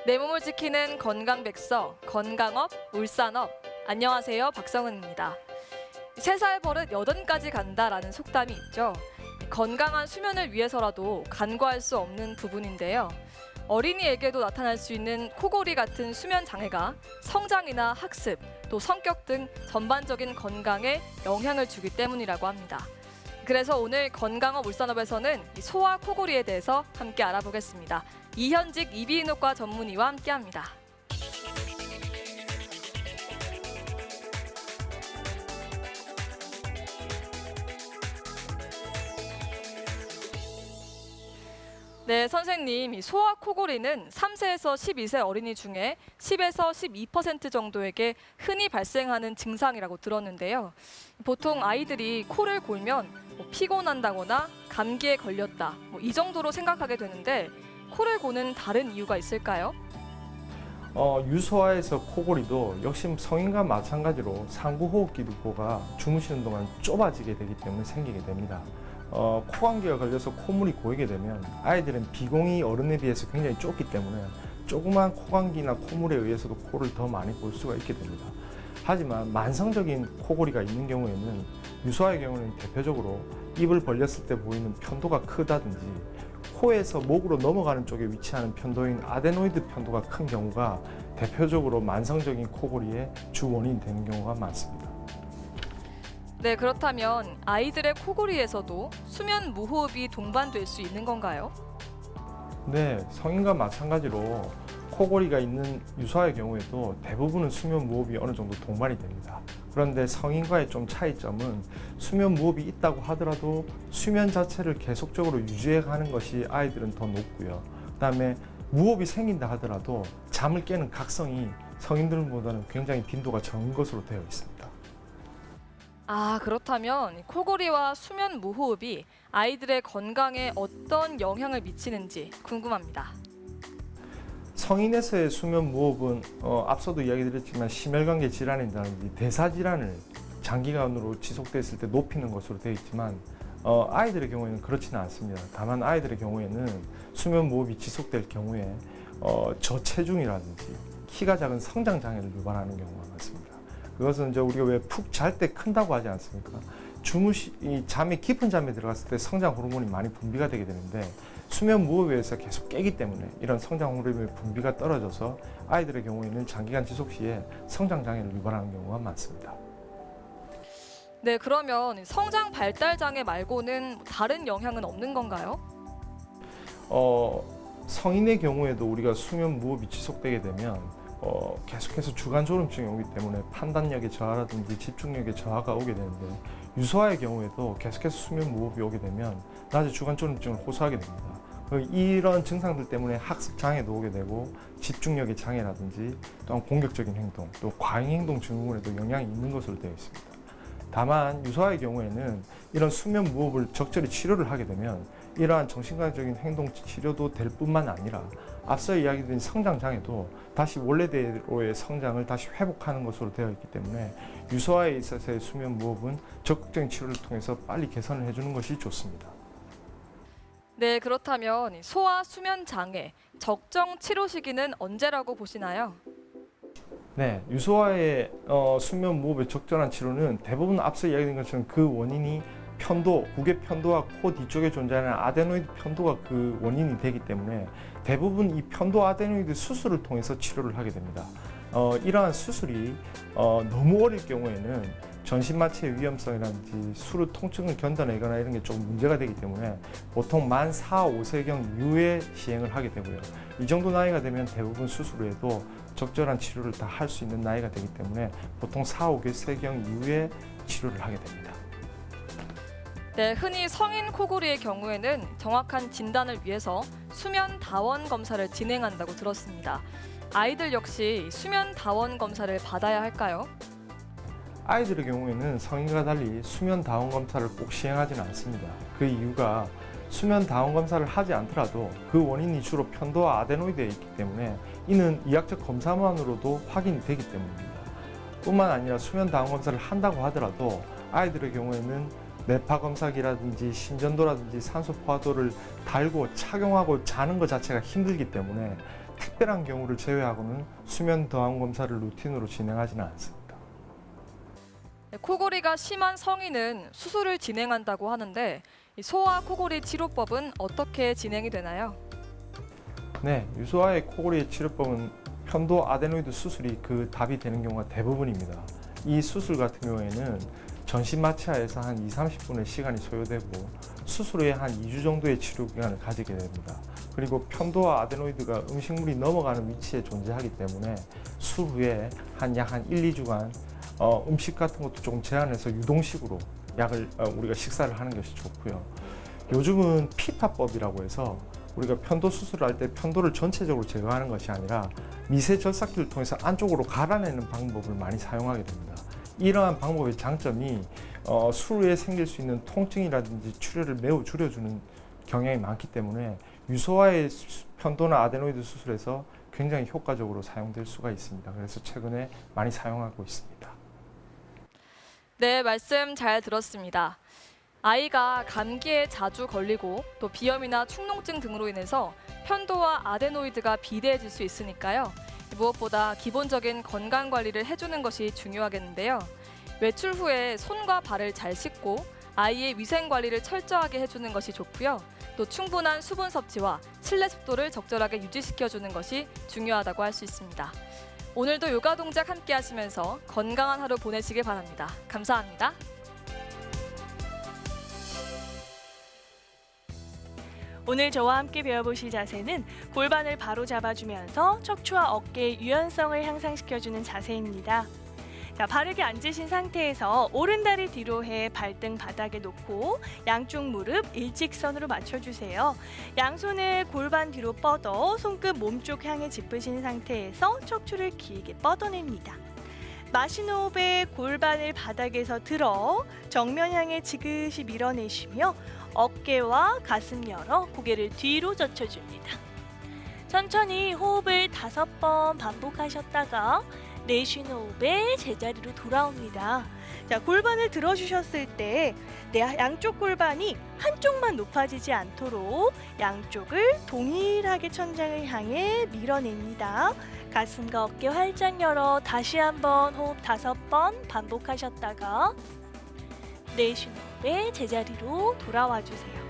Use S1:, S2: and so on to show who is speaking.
S1: 내 몸을 지키는 건강백서, 건강업, 울산업. 안녕하세요, 박성은입니다. 3살 버릇 80까지 간다라는 속담이 있죠. 건강한 수면을 위해서라도 간과할 수 없는 부분인데요. 어린이에게도 나타날 수 있는 코골이 같은 수면 장애가 성장이나 학습, 또 성격 등 전반적인 건강에 영향을 주기 때문이라고 합니다. 그래서 오늘 건강업 울산업에서는 소아 코골이에 대해서 함께 알아보겠습니다. 이현직 이비인후과 전문의와 함께합니다. 네, 선생님, 소아 코골이는 3세에서 12세 어린이 중에 10에서 12% 정도에게 흔히 발생하는 증상이라고 들었는데요. 보통 아이들이 코를 골면 피곤한다거나 감기에 걸렸다, 이 정도로 생각하게 되는데 코를 고는 다른 이유가 있을까요?
S2: 유소아에서 코골이도 역시 성인과 마찬가지로 상부호흡기구가 주무시는 동안 좁아지게 되기 때문에 생기게 됩니다. 코감기가 걸려서 콧물이 고이게 되면 아이들은 비공이 어른에 비해서 굉장히 좁기 때문에 조그만 코감기나 콧물에 의해서도 코를 더 많이 골 수가 있게 됩니다. 하지만 만성적인 코골이가 있는 경우에는 유소아의 경우는 대표적으로 입을 벌렸을 때 보이는 편도가 크다든지 코에서 목으로 넘어가는 쪽에 위치하는 편도인 아데노이드 편도가 큰 경우가 대표적으로 만성적인 코골이의 주 원인이 되는 경우가 많습니다.
S1: 네, 그렇다면 아이들의 코골이에서도 수면 무호흡이 동반될 수 있는 건가요?
S2: 네, 성인과 마찬가지로 코골이가 있는 유소아의 경우에도 대부분은 수면 무호흡이 어느 정도 동반이 됩니다. 그런데 성인과의 좀 차이점은 수면 무호흡이 있다고 하더라도 수면 자체를 계속적으로 유지해 가는 것이 아이들은 더 높고요. 그다음에 무호흡이 생긴다 하더라도 잠을 깨는 각성이 성인들보다는 굉장히 빈도가 적은 것으로 되어 있습니다.
S1: 아, 그렇다면 코골이와 수면 무호흡이 아이들의 건강에 어떤 영향을 미치는지 궁금합니다.
S2: 성인에서의 수면 무호흡은 앞서도 이야기 드렸지만 심혈관계 질환이라든지 대사 질환을 장기간으로 지속됐을 때 높이는 것으로 되어 있지만 아이들의 경우에는 그렇지는 않습니다. 다만 아이들의 경우에는 수면 무호흡이 지속될 경우에 저체중이라든지 키가 작은 성장 장애를 유발하는 경우가 많습니다. 그것은 이제 우리가 왜 푹 잘 때 큰다고 하지 않습니까? 잠이 깊은 잠에 들어갔을 때 성장 호르몬이 많이 분비가 되게 되는데 수면 무호흡에 의해서 계속 깨기 때문에 이런 성장 호르몬의 분비가 떨어져서 아이들의 경우에는 장기간 지속 시에 성장 장애를 유발하는 경우가 많습니다.
S1: 네, 그러면 성장 발달 장애 말고는 다른 영향은 없는 건가요?
S2: 성인의 경우에도 우리가 수면 무호흡이 지속되게 되면 계속해서 주간 졸음증이 오기 때문에 판단력의 저하라든지 집중력의 저하가 오게 되는데 유소아의 경우에도 계속해서 수면 무호흡이 오게 되면 낮에 주간 졸음증을 호소하게 됩니다. 이런 증상들 때문에 학습 장애도 오게 되고 집중력의 장애라든지 또한 공격적인 행동, 또 과잉 행동 증후군에도 영향이 있는 것으로 되어 있습니다. 다만 유소아의 경우에는 이런 수면 무호흡을 적절히 치료를 하게 되면 이러한 정신과적인 행동 치료도 될 뿐만 아니라 앞서 이야기드린 성장 장애도 다시 원래대로의 성장을 다시 회복하는 것으로 되어 있기 때문에 유소아에 있어서의 수면 무호흡은 적극적인 치료를 통해서 빨리 개선을 해주는 것이 좋습니다.
S1: 네, 그렇다면 소아 수면 장애 적정 치료 시기는 언제라고 보시나요?
S2: 네, 유소아의 수면 무호흡의 적절한 치료는 대부분 앞서 이야기된 것처럼 그 원인이 국의 편도와 코 뒤쪽에 존재하는 아데노이드 편도가 그 원인이 되기 때문에 대부분 이 편도 아데노이드 수술을 통해서 치료를 하게 됩니다. 이러한 수술이 너무 어릴 경우에는 전신마취의 위험성이라든지 수루 통증을 견뎌내거나 이런 게 좀 문제가 되기 때문에 보통 만 4, 5세경 이후에 시행을 하게 되고요. 이 정도 나이가 되면 대부분 수술 후에도 적절한 치료를 다 할 수 있는 나이가 되기 때문에 보통 4, 5세경 이후에 치료를 하게 됩니다.
S1: 네, 흔히 성인 코골이의 경우에는 정확한 진단을 위해서 수면 다원 검사를 진행한다고 들었습니다. 아이들 역시 수면 다원 검사를 받아야 할까요?
S2: 아이들의 경우에는 성인과 달리 수면 다원 검사를 꼭 시행하지는 않습니다. 그 이유가 수면 다원 검사를 하지 않더라도 그 원인이 주로 편도와 아데노이드에 있기 때문에 이는 의학적 검사만으로도 확인이 되기 때문입니다. 뿐만 아니라 수면 다원 검사를 한다고 하더라도 아이들의 경우에는 뇌파 검사기라든지 심전도라든지 산소 포화도를 달고 착용하고 자는 것 자체가 힘들기 때문에 특별한 경우를 제외하고는 수면 도안 검사를 루틴으로 진행하지는 않습니다.
S1: 네, 코골이가 심한 성인은 수술을 진행한다고 하는데 이 소아 코골이 치료법은 어떻게 진행이 되나요?
S2: 네, 유소아의 코골이 치료법은 편도 아데노이드 수술이 그 답이 되는 경우가 대부분입니다. 이 수술 같은 경우에는 전신 마취하에서 한 2~30분의 시간이 소요되고 수술 후에 한 2주 정도의 치료 기간을 가지게 됩니다. 그리고 편도와 아데노이드가 음식물이 넘어가는 위치에 존재하기 때문에 술 후에 약 한 1~2주간 음식 같은 것도 조금 제한해서 유동식으로 약을 우리가 식사를 하는 것이 좋고요. 요즘은 피파법이라고 해서 우리가 편도 수술을 할 때 편도를 전체적으로 제거하는 것이 아니라 미세 절삭기를 통해서 안쪽으로 갈아내는 방법을 많이 사용하게 됩니다. 이러한 방법의 장점이 술 후에 생길 수 있는 통증이라든지 출혈을 매우 줄여주는 경향이 많기 때문에 유소아의 편도나 아데노이드 수술에서 굉장히 효과적으로 사용될 수가 있습니다. 그래서 최근에 많이 사용하고 있습니다.
S1: 네, 말씀 잘 들었습니다. 아이가 감기에 자주 걸리고 또 비염이나 축농증 등으로 인해서 편도와 아데노이드가 비대해질 수 있으니까요. 무엇보다 기본적인 건강 관리를 해주는 것이 중요하겠는데요. 외출 후에 손과 발을 잘 씻고 아이의 위생 관리를 철저하게 해주는 것이 좋고요. 또 충분한 수분 섭취와 실내 습도를 적절하게 유지시켜주는 것이 중요하다고 할 수 있습니다. 오늘도 요가 동작 함께 하시면서 건강한 하루 보내시길 바랍니다. 감사합니다.
S3: 오늘 저와 함께 배워보실 자세는 골반을 바로 잡아주면서 척추와 어깨의 유연성을 향상시켜주는 자세입니다. 자, 바르게 앉으신 상태에서 오른다리 뒤로 해 발등 바닥에 놓고 양쪽 무릎 일직선으로 맞춰주세요. 양손을 골반 뒤로 뻗어 손끝 몸쪽 향해 짚으신 상태에서 척추를 길게 뻗어냅니다. 마시는 호흡에 골반을 바닥에서 들어 정면 향해 지그시 밀어내시며 어깨와 가슴 열어 고개를 뒤로 젖혀줍니다. 천천히 호흡을 5번 반복하셨다가 내쉬는 호흡에 제자리로 돌아옵니다. 자, 골반을 들어주셨을 때 내 양쪽 골반이 한쪽만 높아지지 않도록 양쪽을 동일하게 천장을 향해 밀어냅니다. 가슴과 어깨 활짝 열어 다시 한번 호흡 5번 반복하셨다가 내쉬는 호흡에 제자리로 돌아와 주세요.